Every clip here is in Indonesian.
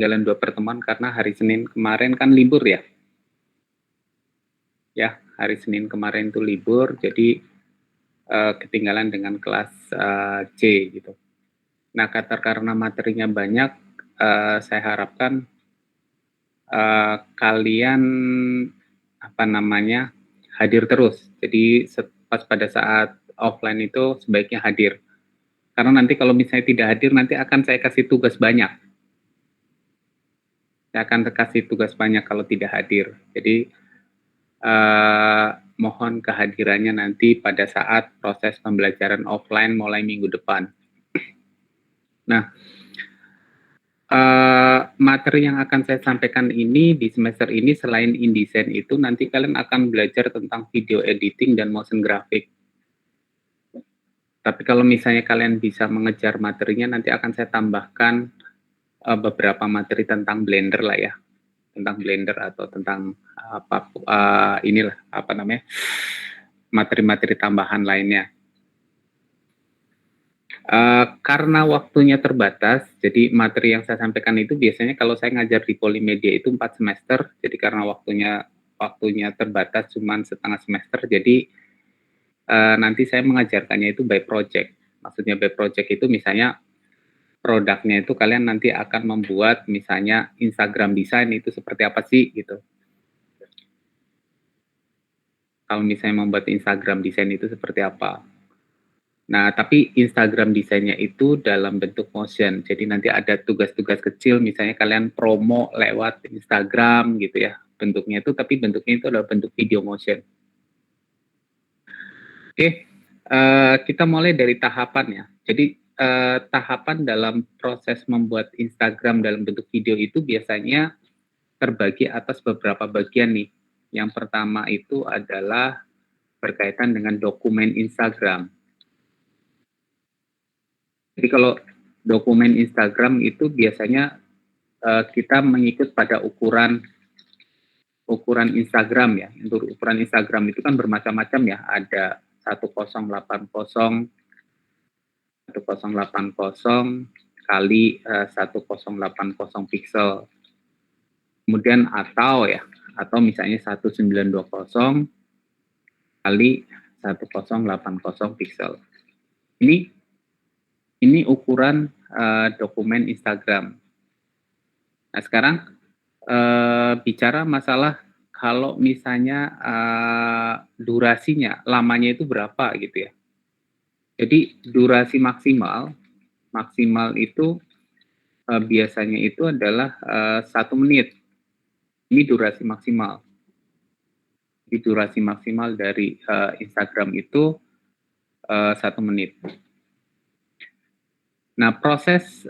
Jalan 2 pertemuan karena hari Senin kemarin kan libur ya. Ya, hari Senin kemarin itu libur, jadi ketinggalan dengan kelas C gitu. Nah, karena materinya banyak, saya harapkan kalian apa namanya hadir terus. Jadi pas pada saat offline itu sebaiknya hadir. Karena nanti kalau misalnya tidak hadir, nanti akan saya kasih tugas banyak. Saya akan kasih tugas banyak kalau tidak hadir. Jadi mohon kehadirannya nanti pada saat proses pembelajaran offline mulai minggu depan. Nah, materi yang akan saya sampaikan ini di semester ini selain InDesign itu nanti kalian akan belajar tentang video editing dan motion graphic. Tapi kalau misalnya kalian bisa mengejar materinya, nanti akan saya tambahkan beberapa materi tentang Blender lah ya, tentang Blender atau tentang inilah apa namanya materi-materi tambahan lainnya. Karena waktunya terbatas, jadi materi yang saya sampaikan itu biasanya kalau saya ngajar di Polimedia itu 4 semester, jadi karena waktunya terbatas cuma setengah semester, jadi nanti saya mengajarkannya itu by project. Maksudnya by project itu misalnya produknya itu kalian nanti akan membuat misalnya Instagram design itu seperti apa sih gitu. Kalau misalnya membuat Instagram design itu seperti apa. Nah, tapi Instagram desainnya itu dalam bentuk motion. Jadi nanti ada tugas-tugas kecil, misalnya kalian promo lewat Instagram gitu ya. Bentuknya itu, tapi bentuknya itu adalah bentuk video motion. Oke, kita mulai dari tahapan ya. Jadi tahapan dalam proses membuat Instagram dalam bentuk video itu biasanya terbagi atas beberapa bagian nih. Yang pertama itu adalah berkaitan dengan dokumen Instagram. Jadi kalau dokumen Instagram itu biasanya kita mengikut pada ukuran Instagram ya. Untuk ukuran Instagram itu kan bermacam-macam ya. Ada 1080 kali 1080 pixel. Kemudian atau misalnya 1920 kali 1080 pixel. Ini ukuran dokumen Instagram. Nah, sekarang bicara masalah kalau misalnya durasinya, lamanya itu berapa gitu ya. Jadi durasi maksimal itu biasanya itu adalah 1 menit. Ini durasi maksimal. Jadi durasi maksimal dari Instagram itu 1 menit. Nah, proses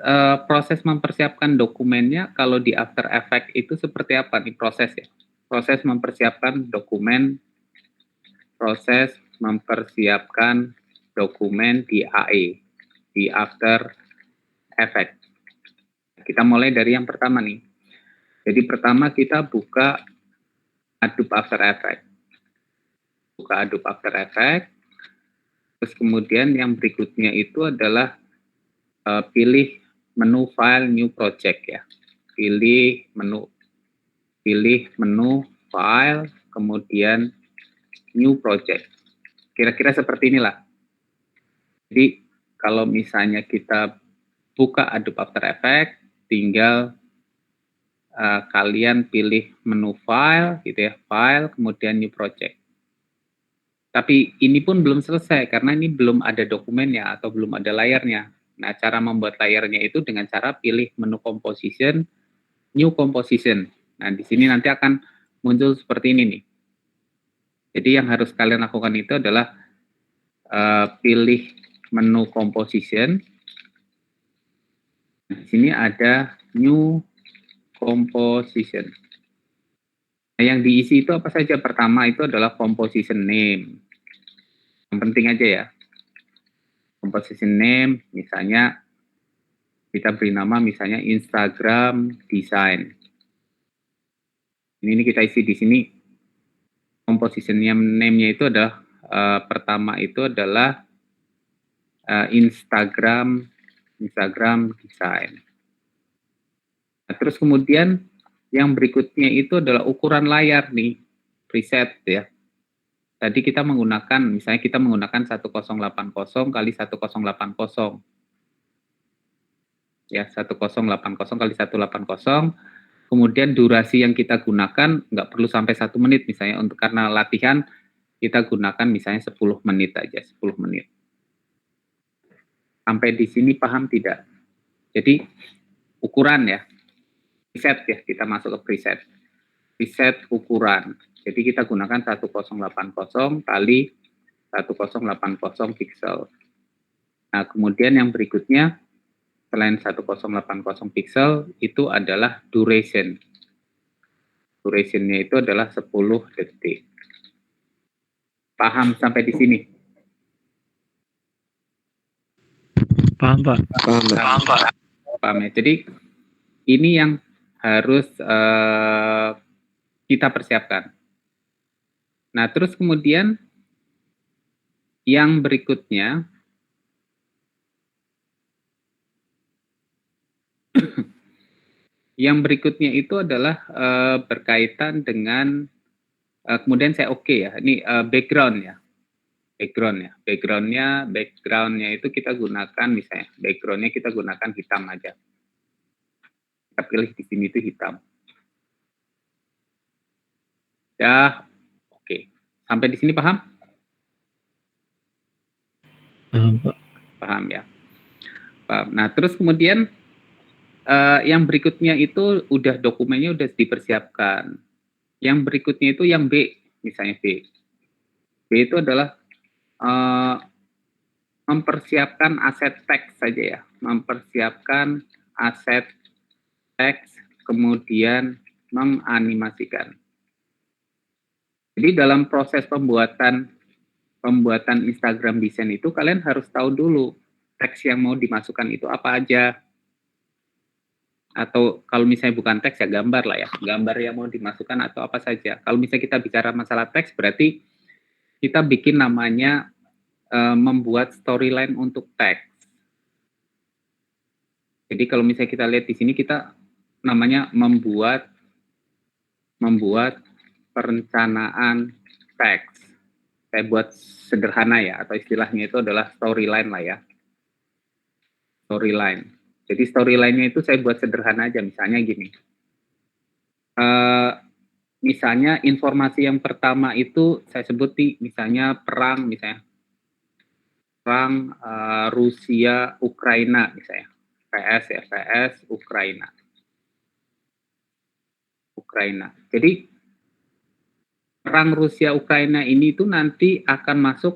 mempersiapkan dokumennya kalau di After Effects itu seperti apa nih prosesnya? Proses mempersiapkan dokumen di AE, di After Effects. Kita mulai dari yang pertama nih. Jadi pertama kita buka Adobe After Effects. Buka Adobe After Effects. Terus kemudian yang berikutnya itu adalah pilih menu file new project ya. Pilih menu file, kemudian new project. Kira-kira seperti inilah. Jadi kalau misalnya kita buka Adobe After Effects, tinggal kalian pilih menu file gitu ya, file kemudian new project. Tapi ini pun belum selesai karena ini belum ada dokumennya atau belum ada layarnya. Nah, cara membuat layarnya itu dengan cara pilih menu composition, new composition. Nah, di sini nanti akan muncul seperti ini nih. Jadi yang harus kalian lakukan itu adalah pilih menu composition. Di sini ada new composition. Nah, yang diisi itu apa saja? Pertama itu adalah composition name. Yang penting aja ya. Composition name, misalnya kita beri nama misalnya Instagram design. Ini kita isi di sini. Composition name-nya itu adalah pertama itu adalah Instagram design. Nah, terus kemudian yang berikutnya itu adalah ukuran layar nih, preset ya. Tadi kita menggunakan, misalnya kita menggunakan 1080 kali 1080. Ya, 1080 kali 180. Kemudian durasi yang kita gunakan nggak perlu sampai 1 menit misalnya, untuk karena latihan kita gunakan misalnya 10 menit aja, 10 menit. Sampai di sini paham tidak? Jadi ukuran ya, preset ya, kita masuk ke preset. Preset ukuran. Jadi kita gunakan 1080 kali 1080 pixel. Nah, kemudian yang berikutnya selain 1080 pixel itu adalah duration. Durationnya itu adalah 10 detik. Paham sampai di sini? Paham, Pak. Paham, Pak. Paham ya? Jadi ini yang harus kita persiapkan. Nah, terus kemudian yang berikutnya itu adalah berkaitan dengan kemudian saya ya, ini background ya. Backgroundnya itu kita gunakan misalnya, backgroundnya kita gunakan hitam aja. Kita pilih di sini itu hitam. Ya, oke. Sampai di sini paham? Paham, Pak. Paham ya. Paham. Nah, terus kemudian yang berikutnya itu udah dokumennya udah dipersiapkan. Yang berikutnya itu yang B, misalnya B. B itu adalah mempersiapkan aset teks saja ya, mempersiapkan aset teks, kemudian menganimasikan. Jadi dalam proses pembuatan Instagram design itu kalian harus tahu dulu teks yang mau dimasukkan itu apa aja. Atau kalau misalnya bukan teks ya gambar lah ya, gambar yang mau dimasukkan atau apa saja. Kalau misalnya kita bicara masalah teks berarti kita bikin namanya membuat storyline untuk teks. Jadi kalau misalnya kita lihat di sini kita namanya membuat perencanaan teks. Saya buat sederhana ya, atau istilahnya itu adalah storyline lah ya. Storyline. Jadi storyline-nya itu saya buat sederhana aja, misalnya gini. Misalnya informasi yang pertama itu saya sebut misalnya perang Rusia Ukraina misalnya, PS Ukraina. Jadi perang Rusia Ukraina ini itu nanti akan masuk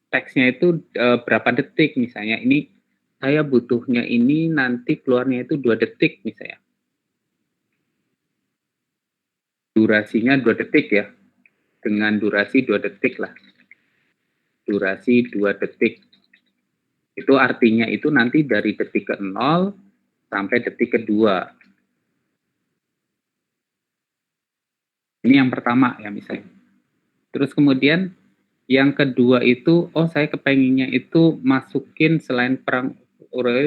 teksnya itu berapa detik misalnya, ini saya butuhnya ini nanti keluarnya itu 2 detik misalnya. Durasinya 2 detik ya, dengan durasi 2 detik lah. Durasi 2 detik. Itu artinya itu nanti dari detik ke-0 sampai detik ke-2. Ini yang pertama ya misalnya. Terus kemudian yang kedua itu, saya kepenginnya itu masukin selain perang,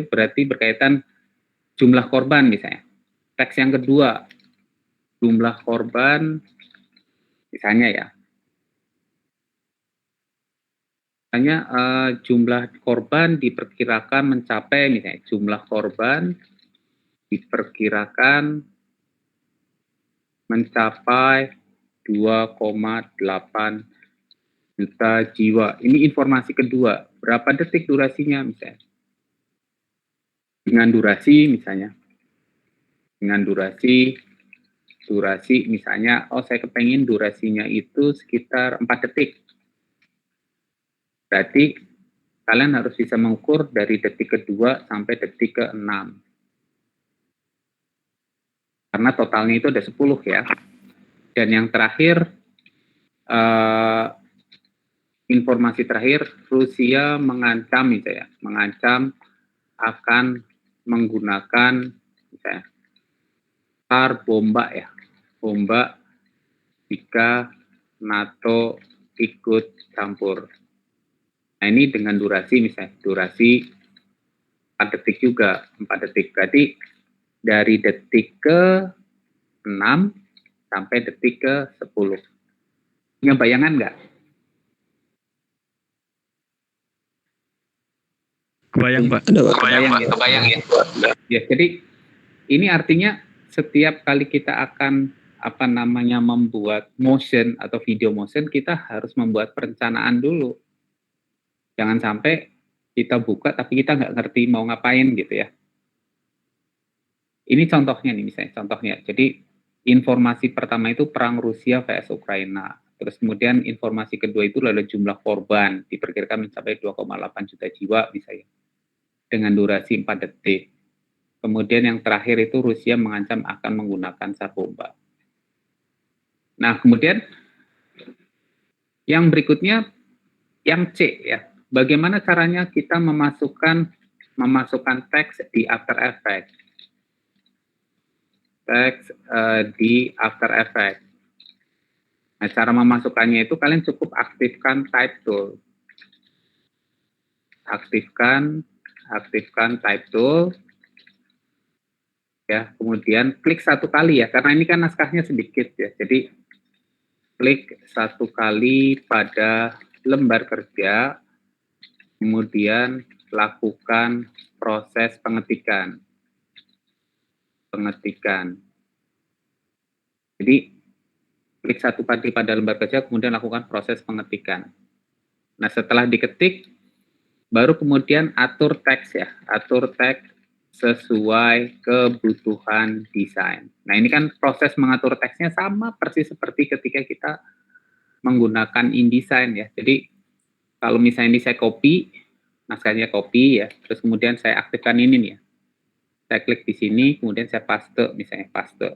berarti berkaitan jumlah korban misalnya. Teks yang kedua, jumlah korban misalnya ya. Misalnya jumlah korban diperkirakan mencapai, misalnya jumlah korban diperkirakan mencapai 2,8 juta jiwa. Ini informasi kedua. Berapa detik durasinya misalnya? Dengan durasi misalnya. Dengan durasi misalnya, saya kepengen durasinya itu sekitar 4 detik. Berarti kalian harus bisa mengukur dari detik kedua sampai detik ke-6. Karena totalnya itu ada 10 ya. Dan yang terakhir, informasi terakhir, Rusia mengancam misalnya, mengancam akan menggunakan misalnya bomba ya, bomba jika NATO ikut campur. Nah ini dengan durasi misalnya, durasi 4 detik juga, 4 detik. Berarti dari detik ke 6 sampai detik ke 10. Punya bayangan nggak? Kebayang, Pak. Ada Pak. Kebayang ya? Kebayang ya. Ya, jadi ini artinya setiap kali kita akan membuat motion atau video motion, kita harus membuat perencanaan dulu. Jangan sampai kita buka tapi kita nggak ngerti mau ngapain gitu ya. Ini contohnya nih, misalnya contohnya. Jadi informasi pertama itu perang Rusia vs Ukraina. Terus kemudian informasi kedua itu adalah jumlah korban diperkirakan mencapai 2,8 juta jiwa misalnya, dengan durasi 4 detik. Kemudian yang terakhir itu Rusia mengancam akan menggunakan SAR bomba. Nah, kemudian yang berikutnya, yang C ya. Bagaimana caranya kita memasukkan teks di After Effects? Teks di After Effects. Nah, cara memasukkannya itu kalian cukup aktifkan type tool. Aktifkan type tool. Ya, kemudian klik satu kali ya, karena ini kan naskahnya sedikit ya. Jadi klik satu kali pada lembar kerja, kemudian lakukan proses pengetikan. Jadi klik satu kali pada lembar kerja, kemudian lakukan proses pengetikan. Nah, setelah diketik, baru kemudian atur teks ya, atur teks sesuai kebutuhan desain. Nah, ini kan proses mengatur teksnya sama persis seperti ketika kita menggunakan InDesign ya. Jadi kalau misalnya ini saya copy, naskahnya copy ya, terus kemudian saya aktifkan ini nih ya. Saya klik di sini, kemudian saya paste, misalnya paste.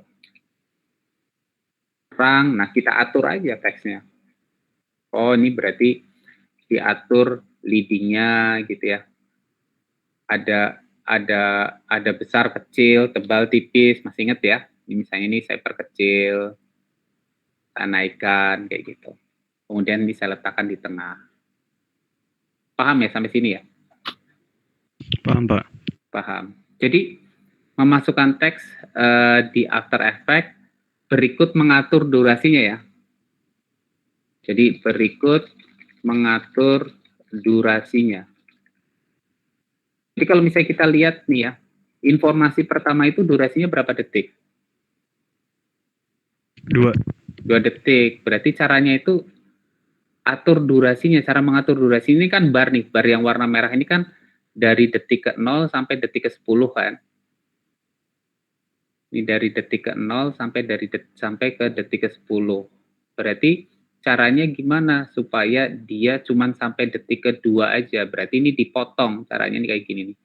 Nah kita atur aja teksnya. Oh, ini berarti diatur leadingnya gitu ya. Ada besar, kecil, tebal, tipis, masih ingat ya? Ini misalnya ini saya perkecil, saya naikkan kayak gitu. Kemudian ini saya letakkan di tengah. Paham ya sampai sini ya? Paham, Pak. Paham. Jadi memasukkan teks di After Effects, berikut mengatur durasinya ya. Jadi berikut mengatur durasinya. Jadi kalau misalnya kita lihat nih ya, informasi pertama itu durasinya berapa detik? 2. 2 detik. Berarti caranya itu atur durasinya, cara mengatur durasi ini kan bar nih, bar yang warna merah ini kan dari detik ke 0 sampai detik ke 10 kan. Ini dari detik ke 0 sampai ke detik ke 10. Berarti caranya gimana supaya dia cuman sampai detik kedua aja? Berarti ini dipotong, caranya nih kayak gini nih.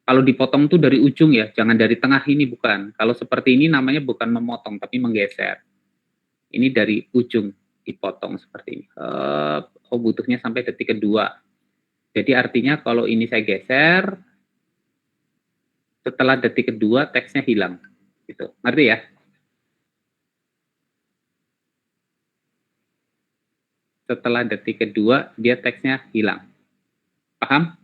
Kalau dipotong tuh dari ujung ya, jangan dari tengah, ini bukan. Kalau seperti ini namanya bukan memotong, tapi menggeser. Ini dari ujung dipotong seperti ini. Oh, butuhnya sampai detik kedua. Jadi artinya kalau ini saya geser, setelah detik kedua teksnya hilang. Gitu. Ngerti ya? Setelah detik kedua dia teksnya hilang. Paham?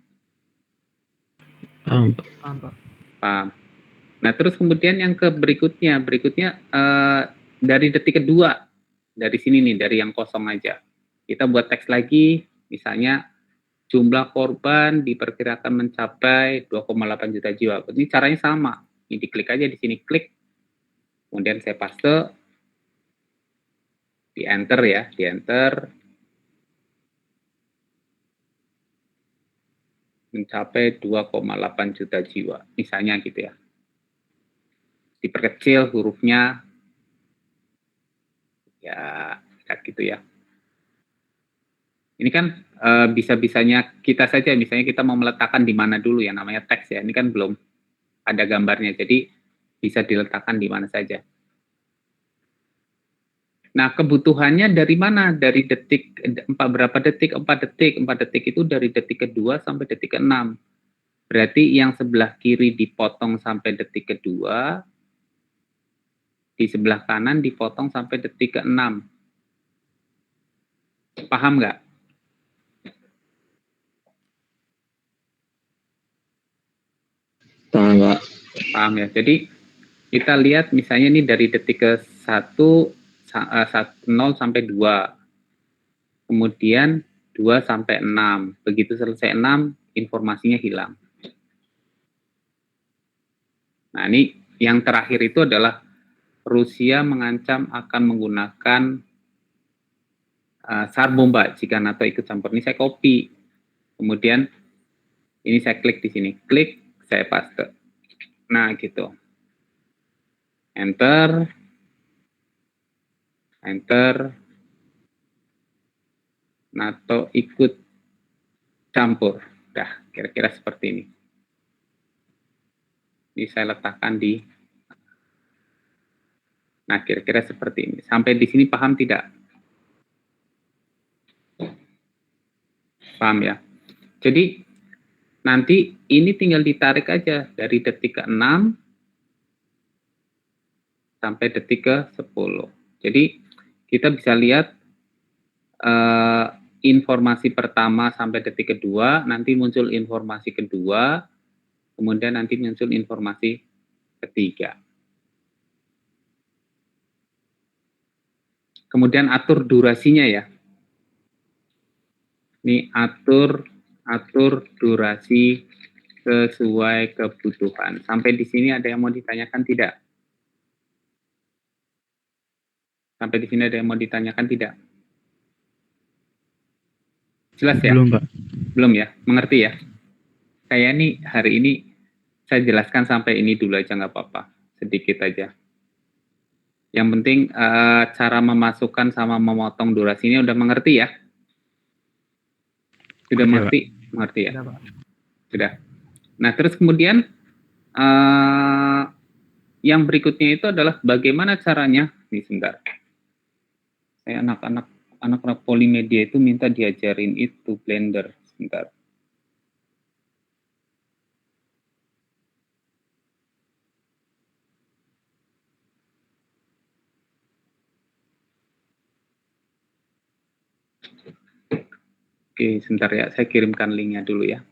Paham, Pak. Paham. Nah, terus kemudian yang berikutnya dari detik kedua, dari sini nih, dari yang kosong aja. Kita buat teks lagi, misalnya jumlah korban diperkirakan mencapai 2,8 juta jiwa. Ini caranya sama. Ini diklik aja di sini, klik. Kemudian saya paste, di enter ya, di enter. Mencapai 2,8 juta jiwa, misalnya gitu ya. Diperkecil hurufnya, ya gitu ya. Ini kan bisa-bisanya kita saja, misalnya kita mau meletakkan di mana dulu ya, namanya teks ya. Ini kan belum ada gambarnya, jadi bisa diletakkan di mana saja. Nah, kebutuhannya dari mana? Dari detik, berapa detik? 4 detik. 4 detik itu dari detik kedua sampai detik ke-6. Berarti yang sebelah kiri dipotong sampai detik kedua, di sebelah kanan dipotong sampai detik ke-6. Paham nggak? Paham, Pak. Paham ya. Jadi Kita lihat misalnya ini dari detik ke 1, 0 sampai 2. Kemudian 2 sampai 6. Begitu selesai 6, informasinya hilang. Nah, ini yang terakhir itu adalah Rusia mengancam akan menggunakan SAR bomba jika NATO ikut campur. Ini saya copy. Kemudian ini saya klik di sini. Klik, saya paste. Nah, gitu. Enter. Enter. NATO ikut campur. Dah, kira-kira seperti ini. Ini saya letakkan di. Nah, kira-kira seperti ini. Sampai di sini paham tidak? Paham ya? Jadi, nanti ini tinggal ditarik aja dari detik ke-6 sampai detik ke 10. Jadi, kita bisa lihat informasi pertama sampai detik kedua, nanti muncul informasi kedua, kemudian nanti muncul informasi ketiga. Kemudian atur durasinya ya. Ini atur durasi sesuai kebutuhan. Sampai di sini ada yang mau ditanyakan tidak? Sampai di sini ada yang mau ditanyakan tidak? Jelas ya? Belum, Pak. Belum ya? Mengerti ya? Saya nih hari ini saya jelaskan sampai ini dulu aja nggak apa-apa. Sedikit aja. Yang penting cara memasukkan sama memotong durasinya udah mengerti ya? Sudah mengerti? Mengerti ya? Sudah. Nah, terus kemudian yang berikutnya itu adalah bagaimana caranya. Nih sebentar. Saya anak-anak Polimedia itu minta diajarin itu Blender. Sebentar. Oke, sebentar ya. Saya kirimkan linknya dulu ya.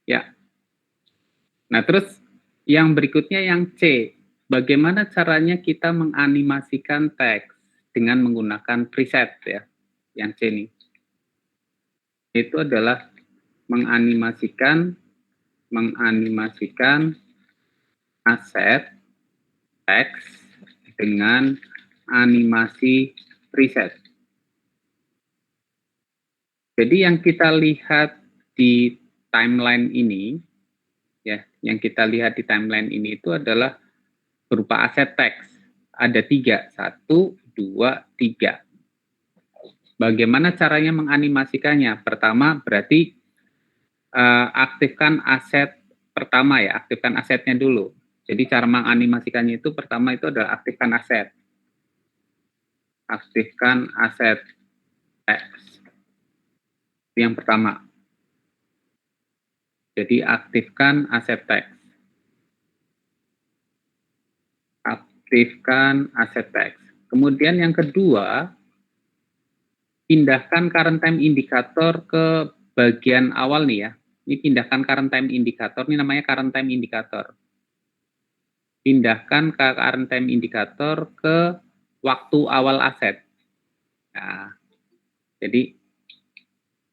Ya. Nah, terus yang berikutnya yang C. Bagaimana caranya kita menganimasikan teks dengan menggunakan preset ya. Yang C ini. Itu adalah menganimasikan aset teks dengan animasi preset. Jadi yang kita lihat di timeline ini, ya, yang kita lihat di timeline ini itu adalah berupa aset teks. Ada 3, 1, 2, 3. Bagaimana caranya menganimasikannya? Pertama, berarti aktifkan aset pertama ya, aktifkan asetnya dulu. Jadi cara menganimasikannya itu pertama itu adalah aktifkan aset. Aktifkan aset teks. Itu yang pertama. Jadi aktifkan aset teks. Aktifkan aset teks. Kemudian yang kedua, pindahkan current time indicator ke bagian awal nih ya. Ini pindahkan current time indicator, ini namanya current time indicator. Pindahkan ke current time indicator ke waktu awal aset. Nah, jadi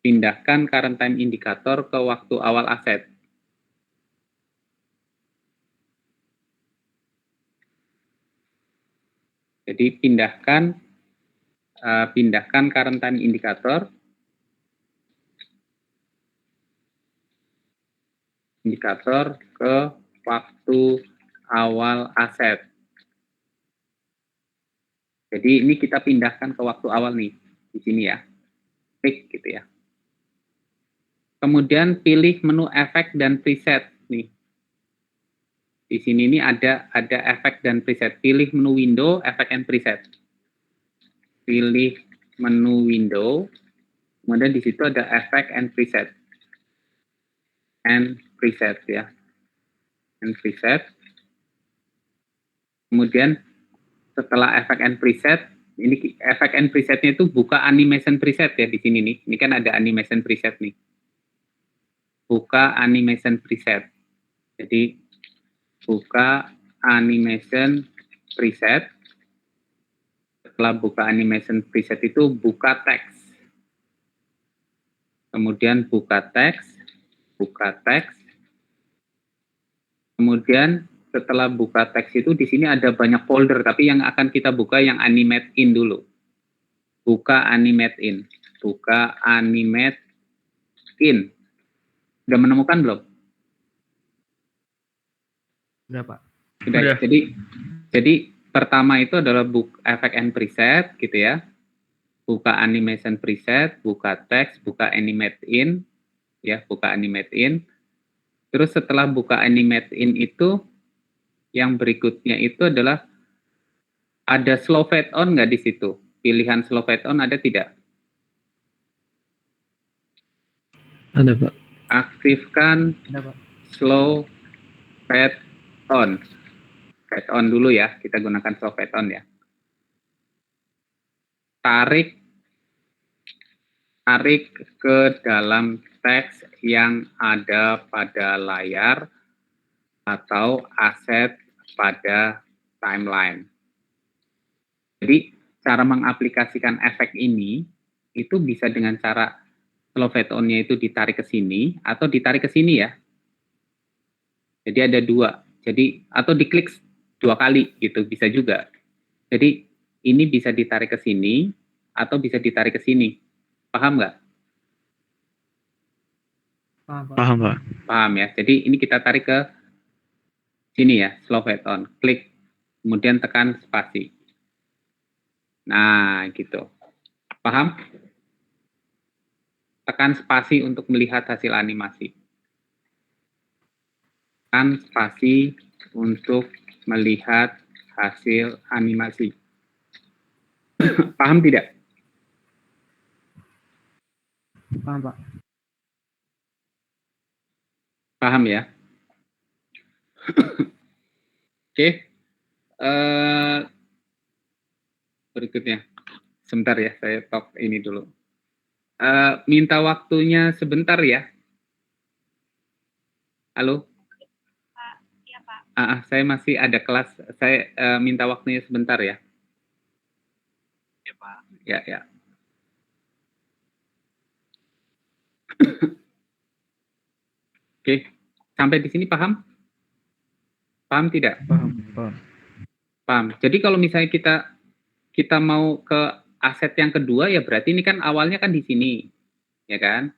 pindahkan current time indicator ke waktu awal aset. Jadi pindahkan current time indicator ke waktu awal aset. Jadi ini kita pindahkan ke waktu awal nih, di sini ya. Klik gitu ya. Kemudian pilih menu efek dan preset nih. Di sini ini ada efek dan preset. Pilih menu window, efek and preset. Pilih menu window, kemudian di situ ada efek and preset. And preset ya. And preset. Kemudian setelah efek and preset, ini efek and presetnya itu buka animation preset ya di sini nih. Ini kan ada animation preset nih. Buka animation preset. Jadi buka animation preset. Setelah buka animation preset itu buka teks. Kemudian buka teks. Kemudian setelah buka teks itu di sini ada banyak folder, tapi yang akan kita buka yang animate in dulu. Buka animate in. Udah menemukan belum? Udah, Pak. Udah. Jadi pertama itu adalah efek and preset gitu ya. Buka animation preset, buka teks, buka animate in ya, buka animate in. Terus setelah buka animate in itu yang berikutnya itu adalah ada slow fade on nggak di situ? Pilihan slow fade on ada tidak? Ada, Pak. Aktifkan Ada, Pak. slow fade on. Fade on dulu ya, kita gunakan slow fade on ya. Tarik ke dalam teks yang ada pada layar atau aset pada timeline. Jadi cara mengaplikasikan efek ini itu bisa dengan cara slow fade on-nya itu ditarik ke sini atau ditarik ke sini ya. Jadi ada dua. Jadi atau diklik 2 kali gitu bisa juga. Jadi ini bisa ditarik ke sini atau bisa ditarik ke sini. Paham nggak? Paham, Pak. Paham ya. Jadi ini kita tarik ke sini ya, slow fade on. Klik, kemudian tekan spasi. Nah, gitu. Paham? Tekan spasi untuk melihat hasil animasi. Tekan spasi untuk melihat hasil animasi. Paham tidak? Paham, Pak. Paham ya? Oke. Berikutnya. Sebentar ya, saya talk ini dulu. Minta waktunya sebentar ya. Halo? Iya, Pak. Saya masih ada kelas. Saya minta waktunya sebentar ya. Iya, Pak. Ya. Oke. Sampai di sini paham? Paham tidak? Paham. Jadi kalau misalnya kita mau ke aset yang kedua ya berarti ini kan awalnya kan di sini. Ya kan?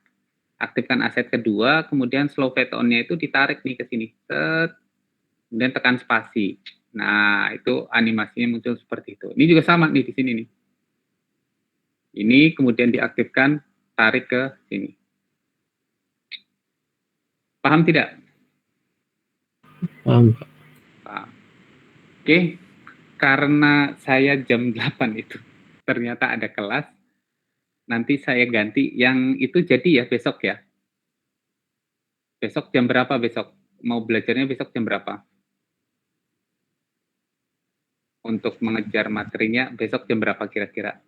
Aktifkan aset kedua, kemudian slow fade on-nya itu ditarik nih ke sini. Kemudian tekan spasi. Nah, itu animasinya muncul seperti itu. Ini juga sama nih di sini nih. Ini kemudian diaktifkan, tarik ke sini. Paham tidak? Paham, Pak. Paham. Oke, karena saya jam 8 itu ternyata ada kelas, nanti saya ganti yang itu jadi ya besok ya. Besok jam berapa besok? Mau belajarnya besok jam berapa? Untuk mengejar materinya besok jam berapa kira-kira?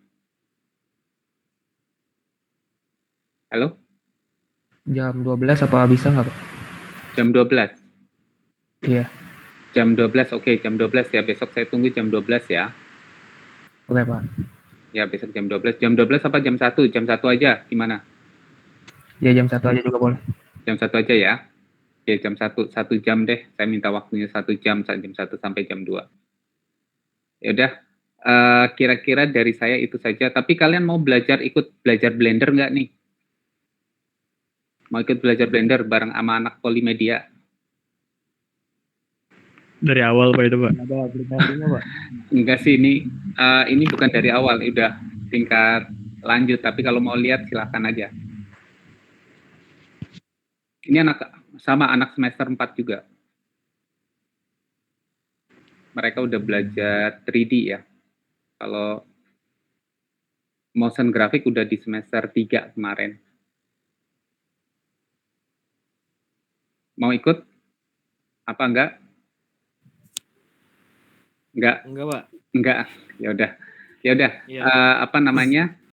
Halo? Jam 12 apa bisa nggak, Pak? Jam 12? Iya. Jam 12, oke, jam 12 ya. Besok saya tunggu jam 12 ya. Oke, Pak. Ya, besok jam 12. Jam 12 apa jam 1? Jam 1 aja, gimana? Ya, jam 1 aja juga boleh. Jam 1 aja ya. Oke, jam 1 jam deh. Saya minta waktunya 1 jam, jam 1 sampai jam 2. Ya udah, kira-kira dari saya itu saja. Tapi kalian mau ikut belajar Blender nggak nih? Mau ikut belajar Blender bareng sama anak Polimedia? Dari awal, Pak, itu, Pak. Ada aplikasinya, Pak. Enggak sih, ini bukan dari awal, udah tingkat lanjut. Tapi kalau mau lihat silahkan aja. Ini anak semester 4 juga. mereka udah belajar 3D ya. Kalau motion graphic udah di semester 3 kemarin. Mau ikut? Apa enggak? Enggak. Enggak, Pak. Enggak. Ya udah. Iya. Apa namanya?